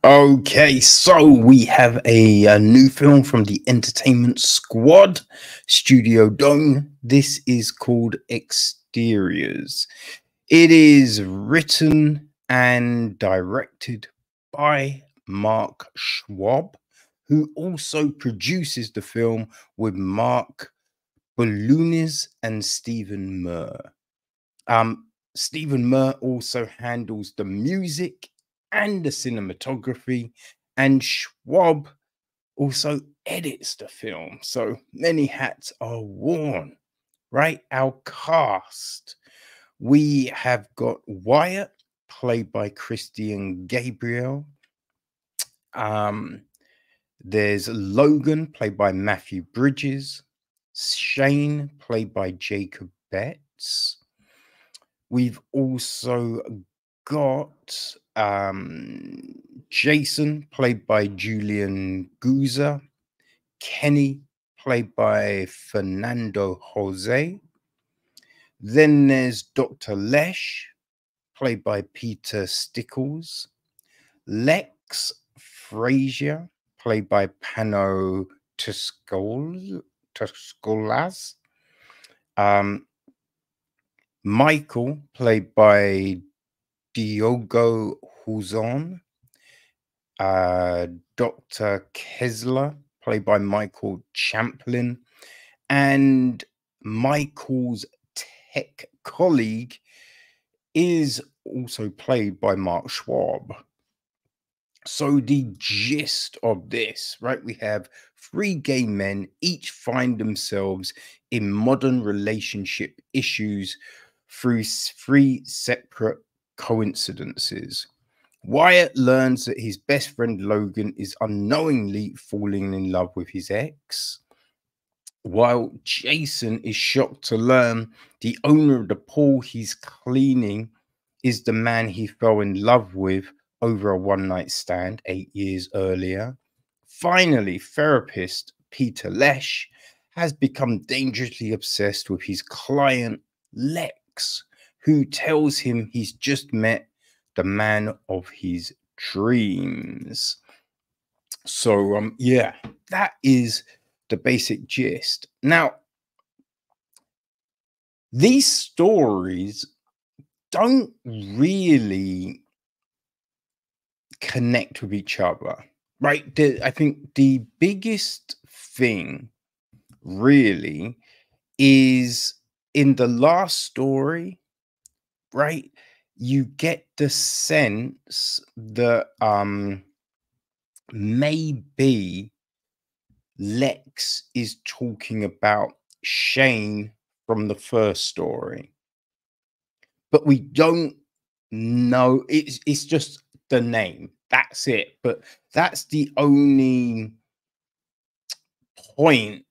Okay, so we have a new film from the Entertainment Squad Studio Dome. This is called Exteriors. It is written and directed by Mark Schwab, who also produces the film with Mark Balloonis and Stephen Murr. Stephen Murr also handles the music and the cinematography, and Schwab also edits the film. So many hats are worn, right? Our cast, we have got Wyatt, played by Christian Gabriel. There's Logan, played by Matthew Bridges. Shane, played by Jacob Betts. We've also got Jason, played by Julian Goza. Kenny, played by Fernando Jose. Then there's Dr. Lesh, played by Peter Stickles. Lex Frazier, played by Pano Tsaklas. Michael, played by Diogo Huzon. Dr. Kessler, played by Michael Champlin. And Michael's tech colleague is also played by Mark Schwab. So the gist of this, right? We have three gay men, each find themselves in modern relationship issues through three separate coincidences. Wyatt learns that his best friend Logan is unknowingly falling in love with his ex, while Jason is shocked to learn the owner of the pool he's cleaning is the man he fell in love with over a one-night stand 8 years earlier. Finally, therapist Peter Lesh has become dangerously obsessed with his client Lex, who tells him he's just met the man of his dreams. So, yeah, that is the basic gist. Now, these stories don't really connect with each other, right? I think the biggest thing really is in the last story, right? You get the sense that maybe Lex is talking about Shane from the first story, but we don't know. It's just the name. That's it. But that's the only point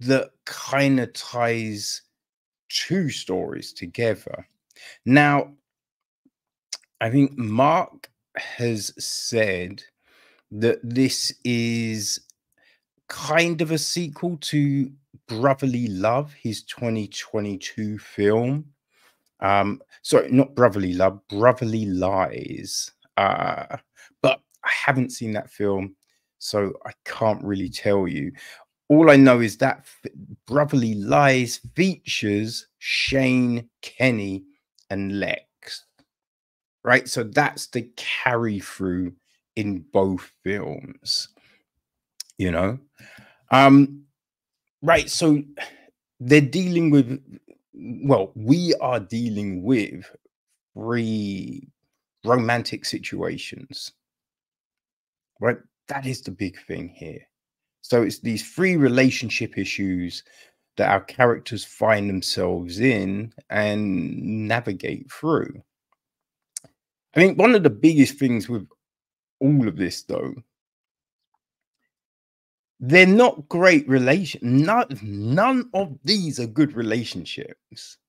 that kind of ties two stories together. Now, I think Mark has said that this is kind of a sequel to Brotherly Love, his 2022 film. Sorry, not Brotherly Love, Brotherly Lies. But I haven't seen that film, so I can't really tell you. All I know is that Brotherly Lies features Shane, Kenny, and Lex. Right? So that's the carry through in both films. You know? Right. So they're dealing with, well, we are dealing with three romantic situations, right? That is the big thing here. So it's these three relationship issues that our characters find themselves in and navigate through. I think one of the biggest things with all of this, though, they're not great relations. None of these are good relationships,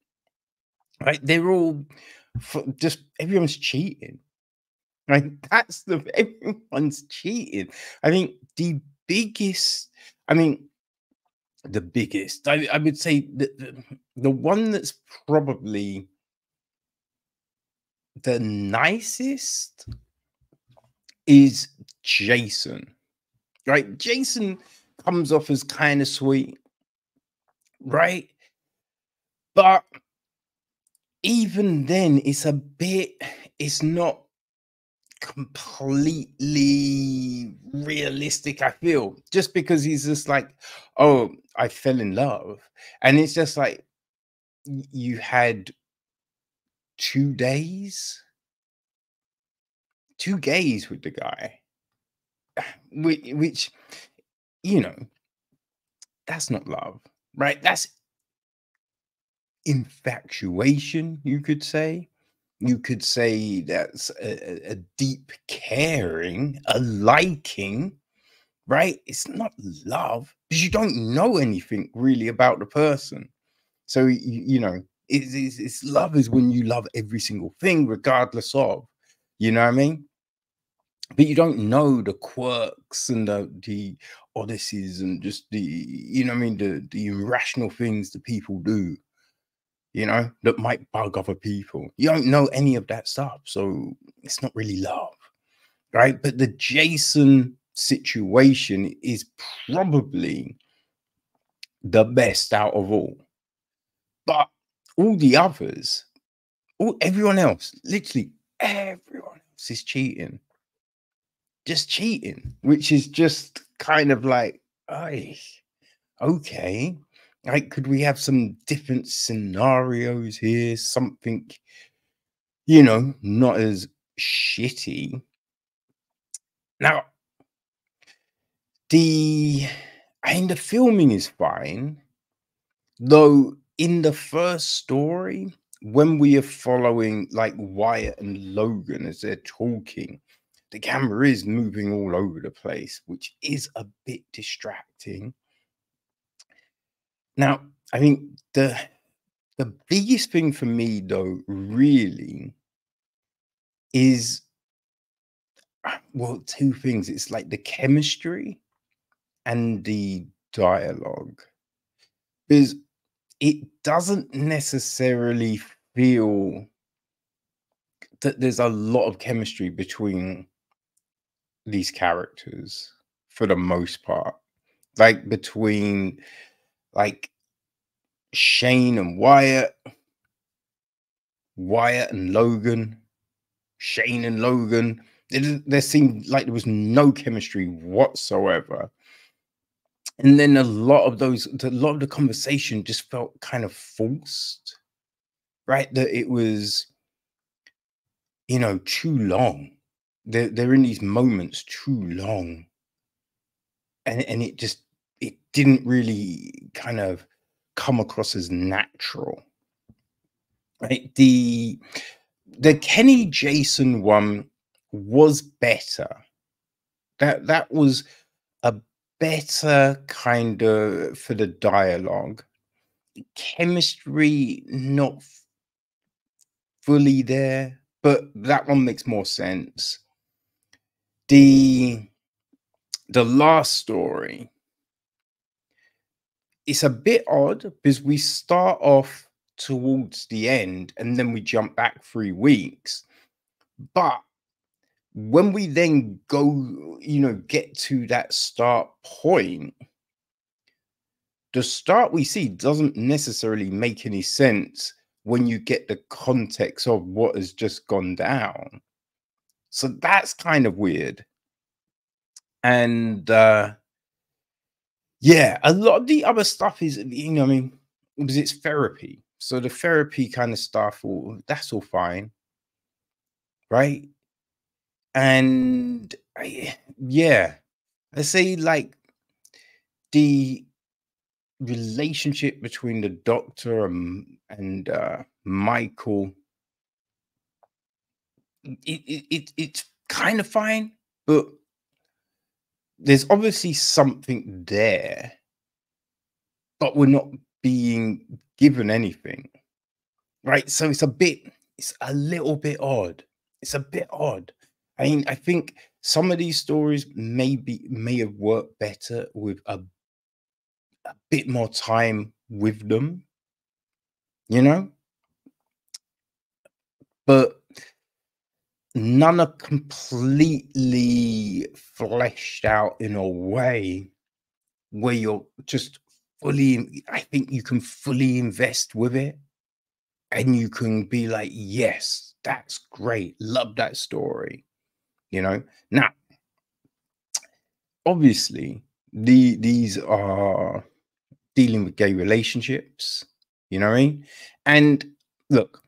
right? They're all just everyone's cheating, right? That's everyone's cheating. I think the biggest, I would say the one that's probably the nicest is Jason, right? Jason comes off as kind of sweet, right? But even then, it's not completely realistic, I feel, just because he's just like, oh, I fell in love. And it's just like, you had 2 days, 2 days with the guy, which, you know, that's not love, right? That's infatuation, you could say. You could say that's a deep caring, a liking, right? It's not love because you don't know anything really about the person. So, you know, it's love is when you love every single thing, regardless of, you know what I mean? But you don't know the quirks and the odysseys and just the, you know what I mean, the irrational things that people do, you know, that might bug other people. You don't know any of that stuff. So it's not really love, right? But the Jason situation is probably the best out of all. But all the others, everyone else, literally everyone else is cheating. Just cheating, which is just kind of like, ay, okay. Like, could we have some different scenarios here? Something, you know, not as shitty. Now, the filming is fine, though in the first story, when we are following like Wyatt and Logan as they're talking, the camera is moving all over the place, which is a bit distracting. Now, I think the biggest thing for me though, really, is well, two things. It's like the chemistry and the dialogue. Because it doesn't necessarily feel that there's a lot of chemistry between these characters for the most part. Like between like Shane and Wyatt, Wyatt and Logan, Shane and Logan. There seemed like there was no chemistry whatsoever. And then a lot of the conversation just felt kind of forced, right? That it was, you know, too long. They're in these moments too long. And it didn't really kind of come across as natural. Right? The Kenny Jason one was better. That was a better kind of for the dialogue. Chemistry not fully there, but that one makes more sense. The last story, it's a bit odd because we start off towards the end and then we jump back 3 weeks. But when we then go, you know, get to that start point, the start we see doesn't necessarily make any sense when you get the context of what has just gone down. So that's kind of weird. And yeah, a lot of the other stuff is, you know, I mean, because it's therapy. So the therapy kind of stuff, that's all fine. Right. And yeah, I say like the relationship between the doctor and Michael, it's kind of fine, but there's obviously something there, but we're not being given anything, right? So it's a little bit odd. It's a bit odd. I mean, I think some of these stories may have worked better with a bit more time with them, you know? But none are completely fleshed out in a way where you're just fully, I think you can fully invest with it and you can be like, yes, that's great. Love that story. Now, obviously, these are dealing with gay relationships, you know what I mean? And look,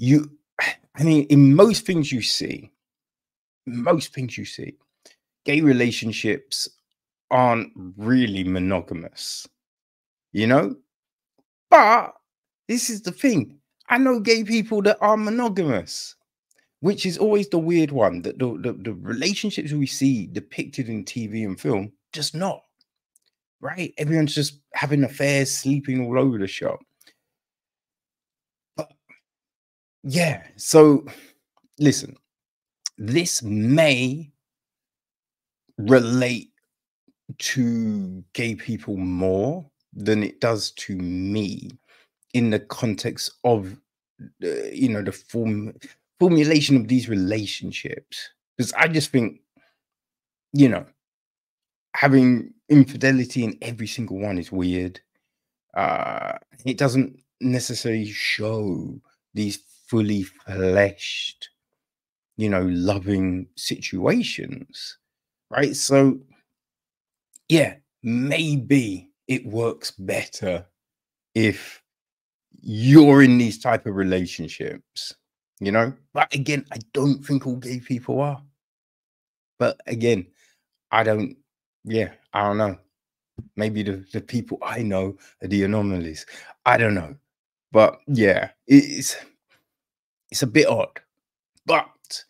I mean, in most things you see, gay relationships aren't really monogamous, you know? But this is the thing. I know gay people that are monogamous, which is always the weird one, that the relationships we see depicted in TV and film, just not, right? Everyone's just having affairs, sleeping all over the shop. But yeah, so listen, this may relate to gay people more than it does to me in the context of the formulation of these relationships, because I just think, you know having infidelity in every single one is weird. It doesn't necessarily show these fully fleshed, loving situations, right? So yeah, maybe it works better if you're in these type of relationships, But again, I don't think all gay people are. But again, I don't, yeah, I don't know. Maybe the people I know are the anomalies. I don't know. But yeah, it's a bit odd. But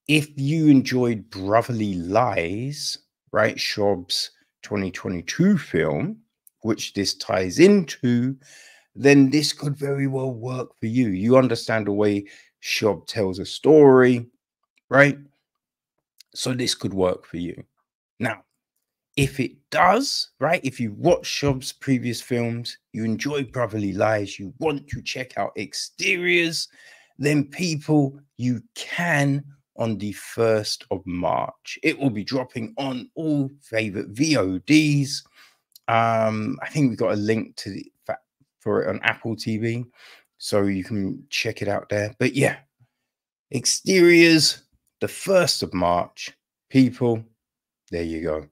if you enjoyed Brotherly Lies, right, Schwab's 2022 film, which this ties into, then this could very well work for you. You understand the way Schwab tells a story, right? So this could work for you. Now, if it does, right, if you watch Schwab's previous films, you enjoy Brotherly Lies, you want to check out Exteriors, then people, you can on the 1st of March. It will be dropping on all favorite VODs. I think we got a link for it on Apple TV, so you can check it out there. But yeah, Exteriors, the 1st of March. People, there you go.